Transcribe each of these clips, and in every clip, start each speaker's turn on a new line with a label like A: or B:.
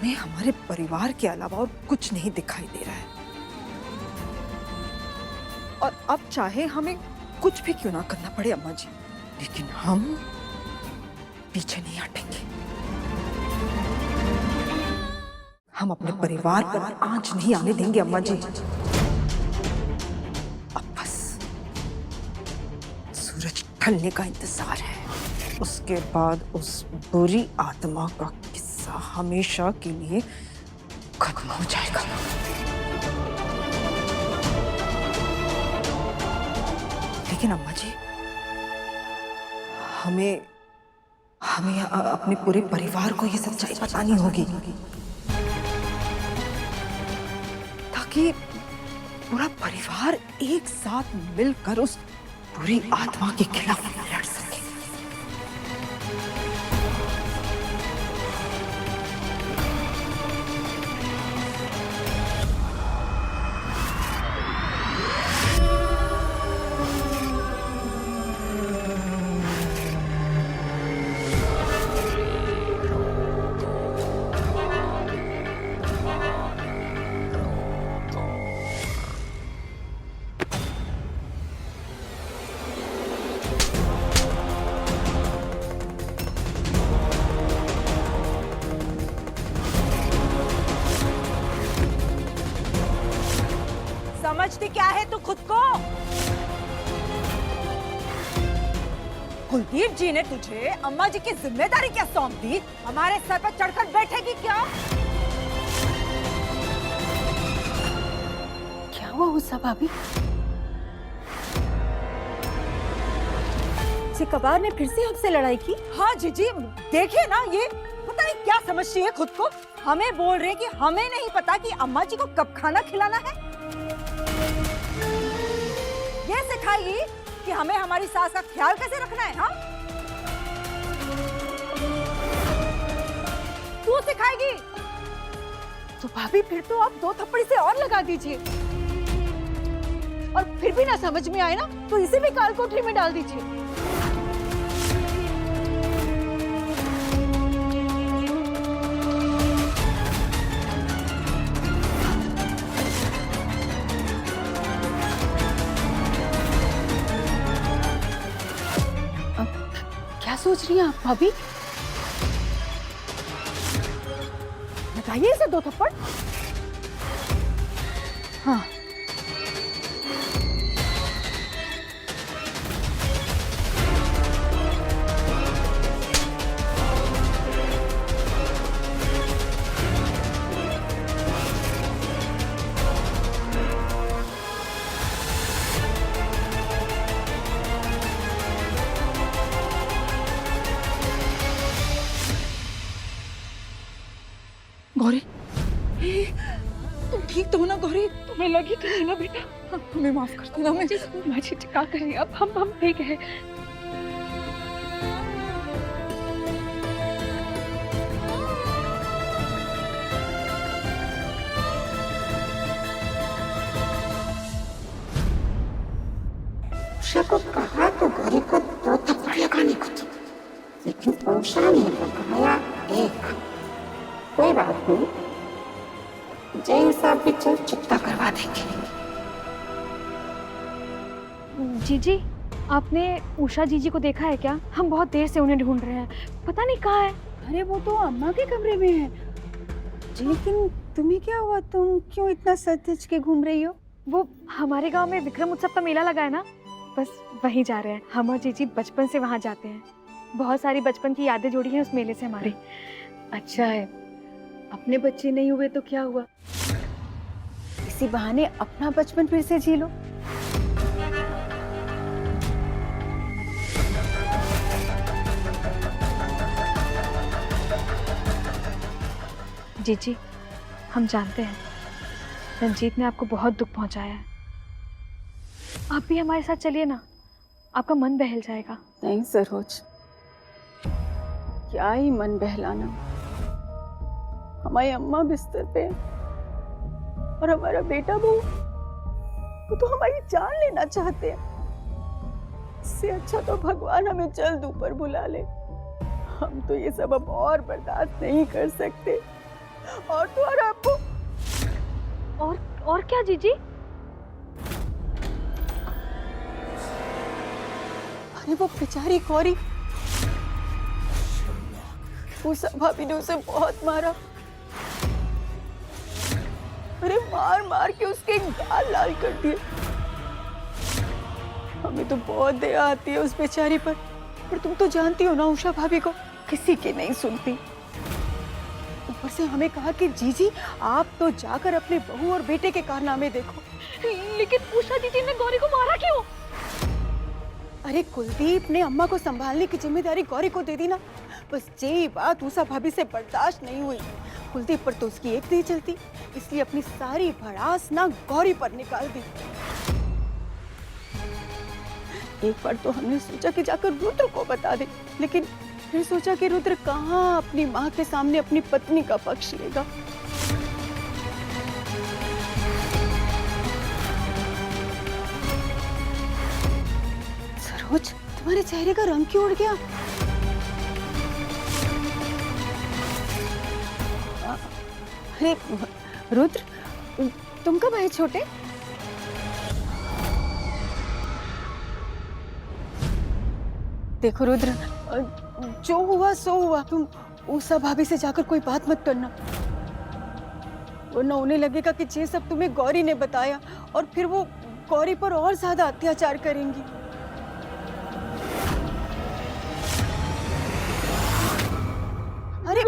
A: हमें हमारे परिवार के अलावा और कुछ नहीं दिखाई दे रहा है। और अब चाहे हमें कुछ भी क्यों ना करना पड़े अम्मा जी, लेकिन हम पीछे नहीं हटेंगे। हम अपने परिवार पर आंच नहीं आने देंगे अम्मा जी। अब बस सूरज ढलने का इंतजार है, उसके बाद उस बुरी आत्मा का किस्सा हमेशा के लिए खत्म हो जाएगा। लेकिन अम्मा जी, हमें हमें अपने पूरे परिवार को ये सच्चाई बतानी होगी, ताकि पूरा परिवार एक साथ मिलकर उस बुरी आत्मा के खिलाफ लड़ सके।
B: समझती क्या है तू खुद को? कुलदीप जी ने तुझे अम्मा जी की जिम्मेदारी क्या सौंप दी? हमारे सर पर चढ़कर बैठेगी क्या?
C: क्या हुआ उषा भाभी? कबार ने फिर से आपसे लड़ाई की?
B: हाँ जीजी, देखिए ना, ये पता नहीं क्या समझती है खुद को। हमें बोल रहे हैं कि हमें नहीं पता कि अम्मा जी को कब खाना खिलाना है। ये सिखाएगी कि हमें हमारी सास का ख्याल कैसे रखना है। हाँ, तू सिखाएगी?
C: तो भाभी फिर तो आप 2 थप्पड़ी से और लगा दीजिए, और फिर भी ना समझ में आए ना तो इसे भी काल कोठरी में डाल दीजिए। क्या सोच रही हैं आप भाभी? बताइए इसे 2 थप्पड़। हाँ,
A: गौरी, तुम ठीक तो हो ना गौरी?
C: तुम्हें लगी तो नहीं ना बेटा?
A: हमें माफ कर देना। मैं
C: मुझे क्या करें अब, हम ठीक है।
D: उषा को कहा तो गौरी को 2 थप्पड़ लगाने को थी, लेकिन उषा ने लगाया 1। कोई बात नहीं, जय साहब भी चल चुकता करवा देंगे।
C: जीजी, आपने उषा जीजी को देखा है क्या? हम बहुत देर से उन्हें ढूंढ रहे हैं, पता नहीं कहाँ है।
E: अरे वो तो अम्मा के कमरे में है। लेकिन तुम्हें क्या हुआ? तुम क्यों इतना सच के घूम रही हो?
C: वो हमारे गांव में विक्रम उत्सव का मेला लगा है ना, बस वहीं जा रहे हैं। हम और जीजी बचपन से वहाँ जाते हैं, बहुत सारी बचपन की यादें जुड़ी हैं उस मेले से हमारी।
E: अच्छा है, अपने बच्चे नहीं हुए तो क्या हुआ, इसी बहाने अपना बचपन फिर से जी लो।
C: जीजी, हम जानते हैं रंजीत ने आपको बहुत दुख पहुंचाया है। आप भी हमारे साथ चलिए ना, आपका मन बहल जाएगा।
E: नहीं सरोज, क्या ही मन बहलाना। हमारी अम्मा बिस्तर पे और हमारा बेटा बहू, वो तो हमारी जान लेना चाहते हैं। इससे अच्छा तो भगवान हमें जल्द ऊपर बुला ले। हम तो ये सब अब और बर्दाश्त नहीं कर सकते। और तो और आपको
C: और क्या जीजी?
E: अरे वो बेचारी गौरी, उस भाभी ने उसे बहुत मारा। अरे मार मार के उसके गाल लाल कर दिए। हमें तो बहुत दया आती है उस बेचारी पर तुम तो जानती हो ना उषा भाभी को किसी की नहीं सुनती। ऊपर से हमें कहा कि जीजी आप तो जाकर अपने बहू और बेटे के कारनामे देखो।
C: लेकिन उषा दीदी ने गौरी को मारा क्यों?
E: अरे कुलदीप ने अम्मा को संभालने की जिम्मेदारी गौरी को दे दी ना। बस यही बात उषा भाभी से बर्दाश्त नहीं हुई। कुलदीप पर तो उसकी एक नहीं चलती, इसलिए अपनी सारी भड़ास ना गौरी पर निकाल दी। एक बार तो हमने सोचा कि जाकर रुद्र को बता दे, लेकिन फिर सोचा कि रुद्र कहाँ अपनी माँ के सामने अपनी पत्नी का पक्ष लेगा। सरोज, तुम्हारे चेहरे का रंग क्यों उड़ गया? अरे रुद्र, तुम कब आए छोटे? देखो रुद्र, जो हुआ सो हुआ। तुम उषा भाभी से जाकर कोई बात मत करना, वरना उन्हें लगेगा कि ये सब तुम्हें गौरी ने बताया और फिर वो गौरी पर और ज्यादा अत्याचार करेंगी। अरे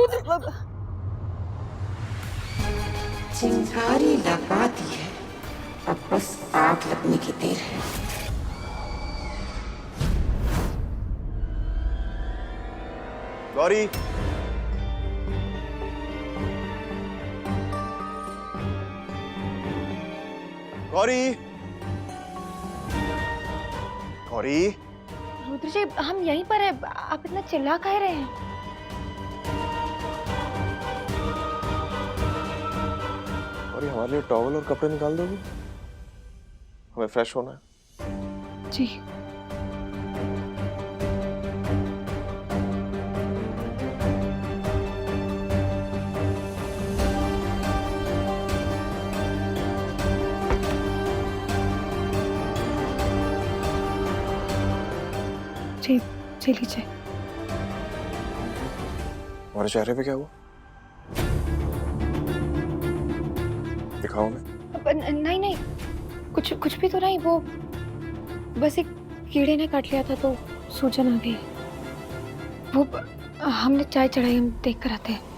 D: चिंगारी लगा दी है, अब बस आग लगने की देर है।
F: गौरी, गौरी, गौरी।
C: रुद्र जी, हम यहीं पर है, आप इतना चिल्ला काहे रहे हैं?
F: गौरी, हमारे लिए टॉवल और कपड़े निकाल दोगी? हमें फ्रेश होना है।
C: जी। जी, जी लीजिए।
F: हमारे चेहरे पे क्या हुआ? दिखाओ हमें।
C: नहीं नहीं, कुछ भी तो नहीं, वो बस एक कीड़े ने काट लिया था तो सूजन आ गई। वो हमने चाय चढ़ाई, हम देख कर आते हैं।